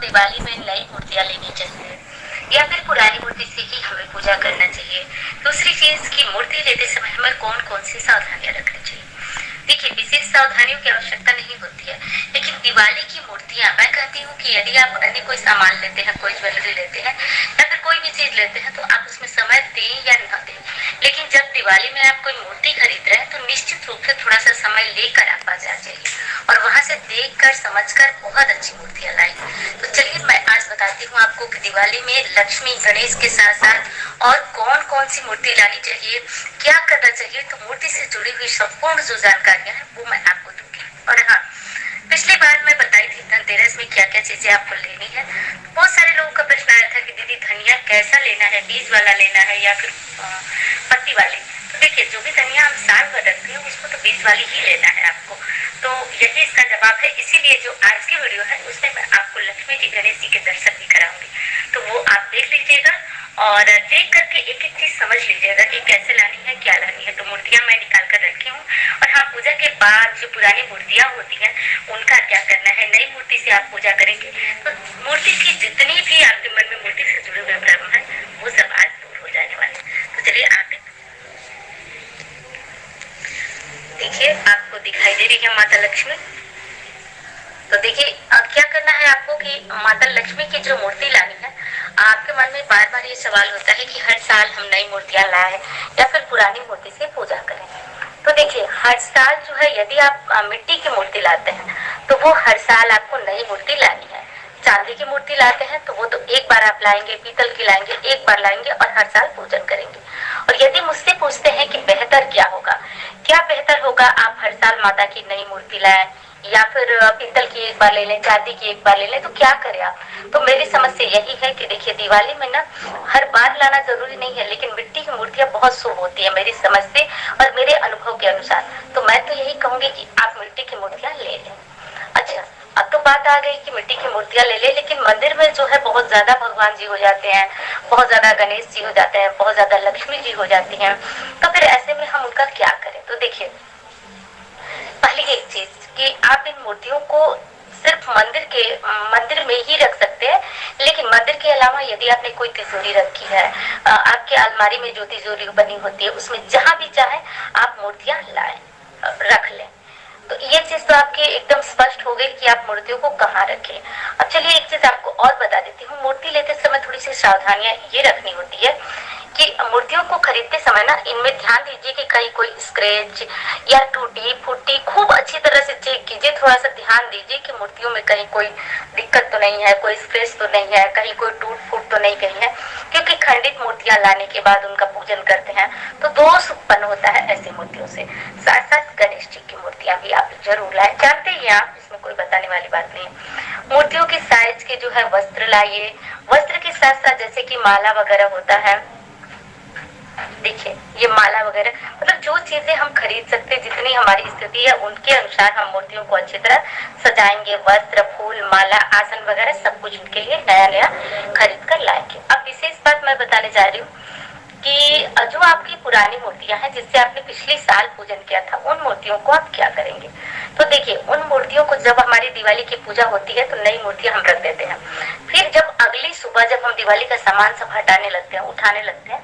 दिवाली में नई मूर्तियां लेनी चाहिए या फिर पुरानी मूर्ति से ही हमें पूजा करना चाहिए? दूसरी चीज की मूर्ति लेते समय हमें कौन कौन सी सावधानियां रखनी चाहिए? देखिए, विशेष सावधानियों की आवश्यकता नहीं होती है, लेकिन दिवाली की मूर्तियां, मैं कहती हूँ कि यदि आप अन्य कोई सामान लेते हैं, कोई ज्वेलरी लेते हैं या फिर कोई भी चीज लेते हैं, तो आप उसमें समय दें या न दें, लेकिन जब दिवाली में आप कोई मूर्ति खरीद रहे हैं तो निश्चित रूप से थोड़ा सा समय लेकर आप बाजार जाइए और वहां से देख कर समझ कर बहुत अच्छी मूर्तियां लाई। तो चलिए मैं आज बताती हूँ आपको कि दिवाली में लक्ष्मी गणेश के साथ साथ और कौन कौन सी मूर्ति लानी चाहिए, क्या करना चाहिए। तो मूर्ति से जुड़ी हुई संपूर्ण जो जानकारियां हैं वो मैं आपको दूंगी। और हाँ, पिछली बार मैं बताई थी धनतेरस में क्या क्या चीजें आपको लेनी है। बहुत सारे लोगों का प्रश्न आया था कि दीदी धनिया कैसा लेना है, बीज वाला लेना है या फिर पत्ती वाली। तो देखिए, जो भी धनिया हम साल भर रखते हैं उसको तो बीज वाली ही लेना है आपको। तो यही इसका जवाब है। इसीलिए जो आज की वीडियो है उसमें मैं आपको लक्ष्मी जी गणेश जी के दर्शन भी कराऊंगी, तो वो आप देख लीजिएगा और देख करके एक एक चीज समझ लीजिएगा कि कैसे लानी है, क्या लानी है। तो मूर्तियां मैं निकाल कर रखी हूँ। और हाँ, पूजा के बाद जो पुरानी मूर्तियां होती हैं उनका क्या करना है। नई मूर्ति से आप पूजा करेंगे तो मूर्ति की जितनी भी आपके मन में मूर्ति से जुड़े हुए भ्रम है वो सब आज दूर हो जाने वाले। तो चलिए आगे देखिए, आपको दिखाई दे रही है माता लक्ष्मी। तो देखिए, क्या करना है आपको कि माता लक्ष्मी की जो मूर्ति लानी है, आपके मन में बार बार ये सवाल होता है कि हर साल हम नई मूर्तियां लाएं या फिर पुरानी मूर्ति से पूजा करें। तो देखिए, हर साल जो है यदि आप मिट्टी की मूर्ति लाते हैं तो वो हर साल आपको नई मूर्ति लानी है। चांदी की मूर्ति लाते हैं तो वो तो एक बार आप लाएंगे, पीतल की लाएंगे, एक बार लाएंगे और हर साल पूजन करेंगे। और यदि मुझसे पूछते हैं कि बेहतर क्या होगा, क्या बेहतर होगा, आप हर साल माता की नई मूर्ति लाएं या फिर पीतल की एक बार ले लें, चांदी की एक बार ले लें, तो क्या करें आप? तो मेरी समझ से यही है कि देखिए, दिवाली में ना हर बार लाना जरूरी नहीं है, लेकिन मिट्टी की मूर्तियां बहुत शुभ होती है मेरी समझ से और मेरे अनुभव के अनुसार। तो मैं तो यही कहूंगी कि आप मिट्टी की मूर्तियां ले लें। अच्छा, अब तो बात आ गई कि मिट्टी की मूर्तियां ले ले, लेकिन मंदिर में जो है बहुत ज्यादा भगवान जी हो जाते हैं, बहुत ज्यादा गणेश जी हो जाते हैं, बहुत ज्यादा लक्ष्मी जी हो जाती हैं। तो फिर ऐसे में हम उनका क्या करें? तो देखिए, पहली एक चीज कि आप इन मूर्तियों को सिर्फ मंदिर में ही रख सकते हैं, लेकिन मंदिर के अलावा यदि आपने कोई तिजोरी रखी है, आपके अलमारी में जो तिजोरी बनी होती है उसमें जहां भी चाहे आप मूर्तियां लाएं, रख लें। तो ये चीज तो आपकी एकदम स्पष्ट हो गई कि आप मूर्तियों को कहाँ रखें। अब चलिए एक चीज आपको और बता देती हूँ। मूर्ति लेते समय थोड़ी सी सावधानियां ये रखनी होती है कि मूर्तियों को खरीदते समय ना इनमें ध्यान दीजिए कि कहीं कोई स्क्रैच या टूटी फूटी, खूब अच्छी तरह से चेक कीजिए। थोड़ा सा ध्यान दीजिए कि मूर्तियों में कहीं कोई दिक्कत तो नहीं है, कोई स्क्रैच तो नहीं है, कहीं कोई टूट फूट तो नहीं गई है, क्योंकि खंडित मूर्तियां लाने के बाद उनका पूजन करते हैं तो दोष उत्पन्न होता है ऐसी मूर्तियों से। साथ साथ गणेश जी की मूर्तियां भी आप जरूर लाएं, जानते ही आप, इसमें कोई बताने वाली बात नहीं। मूर्तियों के साइज के जो है वस्त्र लाइए। वस्त्र के साथ साथ जैसे कि माला वगैरह होता है, देखिए ये माला वगैरह, मतलब जो चीजें हम खरीद सकते, जितनी हमारी स्थिति है उनके अनुसार हम मूर्तियों को अच्छी तरह सजाएंगे। वस्त्र, फूल, माला, आसन वगैरह सब कुछ उनके लिए नया नया खरीद कर लाएंगे। अब विशेष बात मैं बताने जा रही हूँ कि जो आपकी पुरानी मूर्तियां हैं जिससे आपने पिछले साल पूजन किया था, उन मूर्तियों को आप क्या करेंगे? तो देखिए, उन मूर्तियों को जब हमारी दिवाली की पूजा होती है तो नई मूर्तियां हम रख देते हैं। फिर जब अगली सुबह जब हम दिवाली का सामान सब हटाने लगते हैं, उठाने लगते हैं,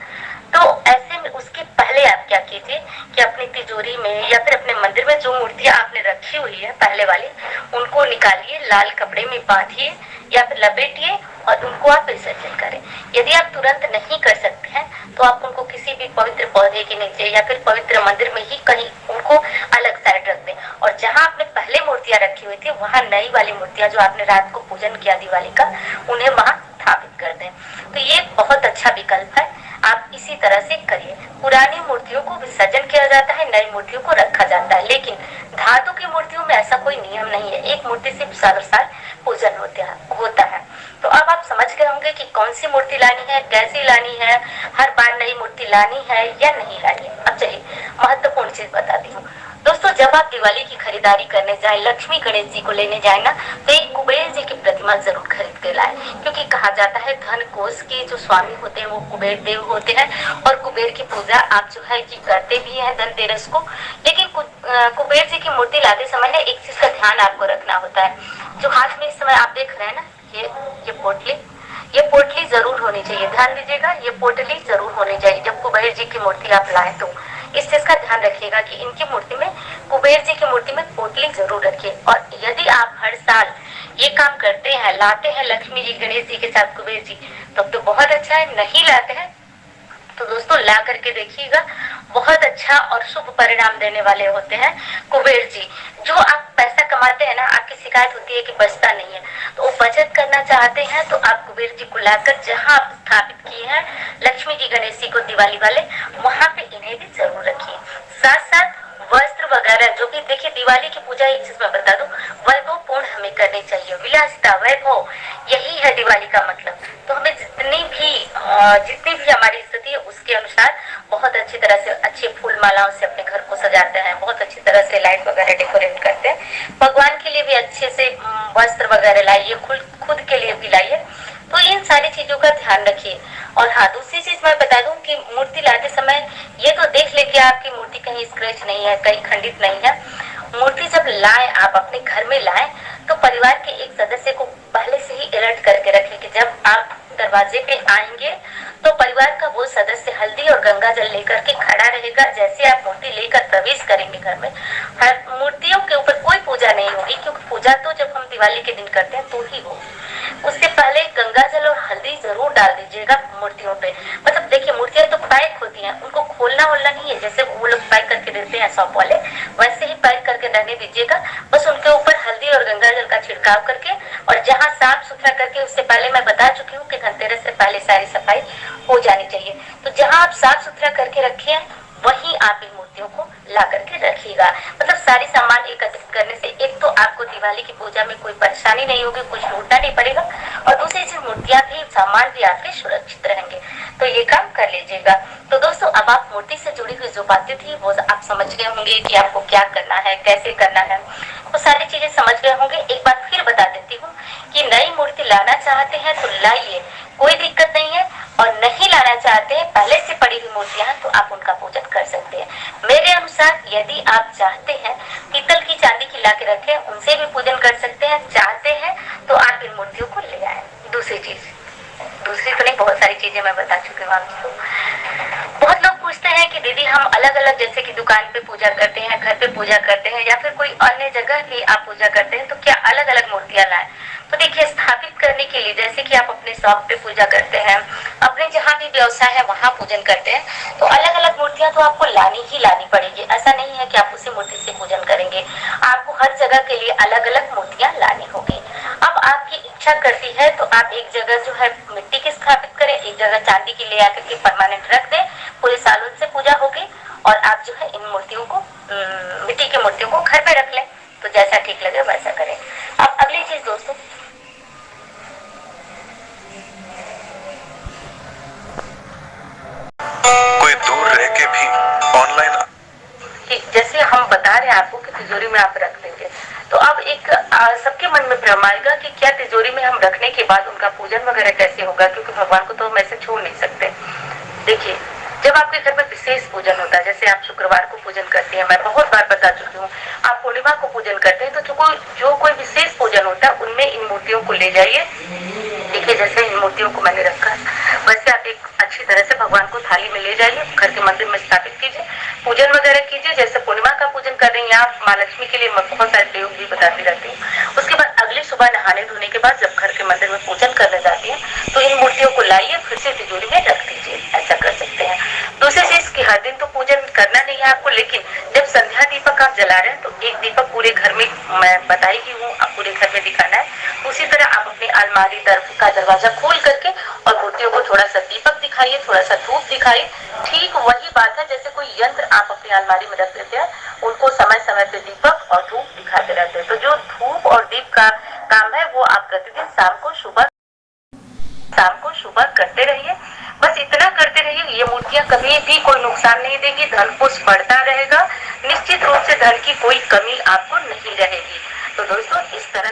तो ऐसे में उसके पहले आप क्या कीजिए कि अपनी तिजोरी में या फिर अपने मंदिर में जो मूर्तियां आपने रखी हुई है पहले वाली, उनको निकालिए, लाल कपड़े में बांधिए या फिर लपेटिए और उनको आप विसर्जन करें। यदि आप तुरंत नहीं कर सकते हैं तो आप उनको किसी भी पवित्र पौधे के नीचे या फिर पवित्र मंदिर में ही कहीं उनको अलग साइड रख दें, और जहां आपने पहले मूर्तियां रखी हुई थी वहां नई वाली मूर्तियां जो आपने रात को पूजन किया दिवाली का, उन्हें वहां स्थापित कर दें। तो ये बहुत अच्छा विकल्प है, आप इसी तरह से करिए। पुरानी मूर्तियों को विसर्जन किया जाता है, नई मूर्तियों को रखा जाता है, लेकिन धातु की मूर्तियों में ऐसा कोई नियम नहीं है। एक मूर्ति से सालों साल पूजन होता है। तो अब आप समझ गए होंगे कि कौन सी मूर्ति लानी है, कैसी लानी है, हर बार नई मूर्ति लानी है या नहीं लानी है। अब चलिए महत्वपूर्ण चीज बताती हूँ दोस्तों, जब आप दिवाली की खरीदारी करने जाए, लक्ष्मी गणेश जी को लेने जाए ना, तो एक कुबेर जी की प्रतिमा जरूर खरीद के लाए, क्योंकि कहा जाता है धन कोष के जो स्वामी होते हैं वो कुबेर देव होते हैं और कुबेर की पूजा आप जो है कि करते भी हैं धनतेरस को। लेकिन कुबेर जी की मूर्ति लाते समय ना एक चीज का ध्यान आपको रखना होता है। जो हाथ में इस समय आप देख रहे हैं ना, ये पोटली, ये पोटली जरूर होनी चाहिए, ध्यान दीजिएगा, ये पोटली जरूर होनी चाहिए जब कुबेर जी की मूर्ति आप लाए तो इस चीज का ध्यान रखिएगा कि इनकी मूर्ति में, कुबेर जी की मूर्ति में पोटली जरूर रखिए। और यदि आप हर साल ये काम करते हैं, लाते हैं लक्ष्मी जी गणेश जी के साथ कुबेर जी, तब तो बहुत अच्छा है। नहीं लाते हैं तो दोस्तों ला करके देखिएगा, बहुत अच्छा और शुभ परिणाम देने वाले होते हैं कुबेर जी। जो आप पैसा कमाते हैं ना, आपकी शिकायत होती है कि बचता नहीं है, तो वो बचत करना चाहते हैं तो आप कुबेर जी को लाकर जहां आप स्थापित किए हैं लक्ष्मी जी गणेश जी को दिवाली वाले, वहां पे इन्हें भी जरूर रखिए। साथ साथ वस्त्र वगैरह जो भी, देखिए दिवाली की पूजा एक चीज मैं बता दूं, वैभव पूर्ण हमें करनी चाहिए, विलासिता वैभव, यही है दिवाली का मतलब। तो हमें जितनी भी हमारी स्थिति है उसके अनुसार बहुत अच्छी तरह से अच्छे फूल मालाओं से अपने घर को सजाते हैं, बहुत अच्छी तरह से लाइट वगैरह डेकोरेट करते हैं। भगवान के लिए भी अच्छे से वस्त्र वगैरह लाइए, खुद के लिए भी लाइए। तो इन सारी चीजों का ध्यान रखिए। और हाँ, दूसरी चीज मैं बता दूं कि मूर्ति लाते समय ये तो देख ले कि आपकी मूर्ति कहीं स्क्रैच नहीं है, कहीं खंडित नहीं है। मूर्ति जब लाए, आप अपने घर में लाए, तो परिवार के एक सदस्य को पहले से ही अलर्ट करके रखें कि जब आप दरवाजे पे आएंगे तो परिवार का वो सदस्य हल्दी और गंगा जल लेकर के खड़ा रहेगा। जैसे आप मूर्ति लेकर प्रवेश करेंगे घर में, हर मूर्तियों के ऊपर कोई पूजा नहीं होगी, क्योंकि पूजा तो जब हम दिवाली के दिन करते हैं तो ही हो। उससे पहले गंगा जल और हल्दी जरूर डाल दीजिएगा मूर्तियों पे। मतलब देखिए, मूर्तियां तो पैक होती हैं, उनको खोलना वोलना नहीं है, जैसे वो लोग पैक करके देते हैं शॉप वाले, वैसे ही पैक करके रहने दीजिएगा। बस उनके ऊपर हल्दी और गंगा जल का छिड़काव करके, और जहाँ साफ सुथरा करके, उससे पहले मैं बता चुकी हूँ कि धनतेरस से पहले सारी सफाई हो जानी चाहिए। तो जहाँ आप साफ सुथरा करके रखिए हैं, वहीं आप इन मूर्तियों को ला करके रखिएगा। मतलब सारी सामान एकत्रित करने से एक तो आपको दिवाली की पूजा में कोई परेशानी नहीं होगी, कुछ ढूंढना नहीं पड़ेगा, और दूसरी चीज मूर्तियां भी, सामान भी आपके सुरक्षित रहेंगे। तो ये काम कर लीजिएगा। तो दोस्तों, अब आप मूर्ति से जुड़ी हुई जो बातें थी वो आप समझ गए होंगे कि आपको क्या करना है, कैसे करना है, वो सारी चीजें समझ गए होंगे। एक बार फिर बता देती हूँ कि नई मूर्ति लाना चाहते हैं तो लाइए, कोई दिक्कत नहीं है। और नहीं लाना चाहते हैं, पहले से पड़ी हुई मूर्तियां हैं, तो आप उनका पूजन कर सकते हैं। मेरे अनुसार यदि आप चाहते हैं पीतल की, चांदी की ला के रखें, उनसे भी पूजन कर सकते हैं। चाहते हैं तो आप इन मूर्तियों को ले आए। दूसरी तो नहीं, बहुत सारी चीजें मैं बता चुकी हूँ आपको। बहुत लोग पूछते हैं कि दीदी हम अलग अलग, जैसे कि दुकान पे पूजा करते हैं, घर पे पूजा करते हैं, या फिर कोई अन्य जगह भी आप पूजा करते हैं, तो क्या अलग अलग मूर्तियां लाएं? तो देखिए, स्थापित करने के लिए, जैसे कि आप अपने शॉप पे पूजा करते हैं, अपने जहाँ भी व्यवसाय है वहाँ पूजन करते हैं, तो अलग अलग मूर्तियां तो आपको लानी ही लानी पड़ेगी। ऐसा नहीं है कि आप उसी मूर्ति से पूजन करेंगे, आपको हर जगह के लिए अलग अलग मूर्तियां लानी होगी। अब आपकी इच्छा करती है तो आप एक जगह जो है मिट्टी की स्थापित करें, एक जगह चांदी की ले आकर के परमानेंट रख दें, पूरे साल उनसे पूजा होगी, और आप जो है इन मूर्तियों को, मिट्टी की मूर्तियों को घर पे रख लें। तो जैसा ठीक लगे वैसा करें। अब अगली चीज दोस्तों, कोई दूर रह के भी ऑनलाइन, जैसे हम बता रहे हैं आपको कि तिजोरी में आप रख देंगे, तो अब एक सबके मन में भ्रम आएगा कि क्या तिजोरी में हम रखने के बाद उनका पूजन वगैरह कैसे होगा, क्योंकि भगवान को तो हम ऐसे छोड़ नहीं सकते। देखिए, जब आपके घर में विशेष पूजन होता है, जैसे आप शुक्रवार को पूजन करते हैं, मैं बहुत बार बता चुकी हूँ, आप पूर्णिमा को पूजन करते हैं, तो जो कोई विशेष पूजन होता है उनमें इन मूर्तियों को ले जाइए। देखिए, जैसे इन मूर्तियों को मैंने रखा है, वैसे आप एक अच्छी तरह से भगवान को थाली में ले जाइए, घर के मंदिर में स्थापित कीजिए, पूजन वगैरह कीजिए। जैसे पूर्णिमा का पूजन कर रहे हैं आप, माँ लक्ष्मी के लिए मैं बहुत सारे प्रयोग भी बताती रहती हूँ। उसके बाद अगली सुबह नहाने धोने के बाद जब घर के मंदिर में पूजन करने जाती है, तो इन मूर्तियों को लाइए, फिर से तिजोरी में रख दीजिए। ऐसा कर सकते हैं। दूसरी चीज की हर दिन तो पूजन करना नहीं है आपको, लेकिन जब संध्या दीपक आप जला रहे हैं तो एक दीपक पूरे घर में, मैं बताई ही हूँ, आप पूरे घर में दिखाना है। उसी तरह आप अपनी अलमारी का दरवाजा खोल करके और मूर्तियों को थोड़ा सा दीपक दिखाइए, थोड़ा सा धूप दिखाइए। ठीक वही बात है जैसे कोई यंत्र आप अपनी अलमारी में रख लेते हैं, उनको समय समय पे दीपक और धूप दिखाते रहते हैं। तो जो धूप और दीप का काम है वो आप प्रतिदिन शाम को सुबह करते रहिए। बस इतना करते रहिए, ये मूर्तियां कभी भी कोई नुकसान नहीं देगी, धन कुछ बढ़ता रहेगा, निश्चित रूप से धन की कोई कमी आपको नहीं रहेगी। तो दोस्तों, इस तरह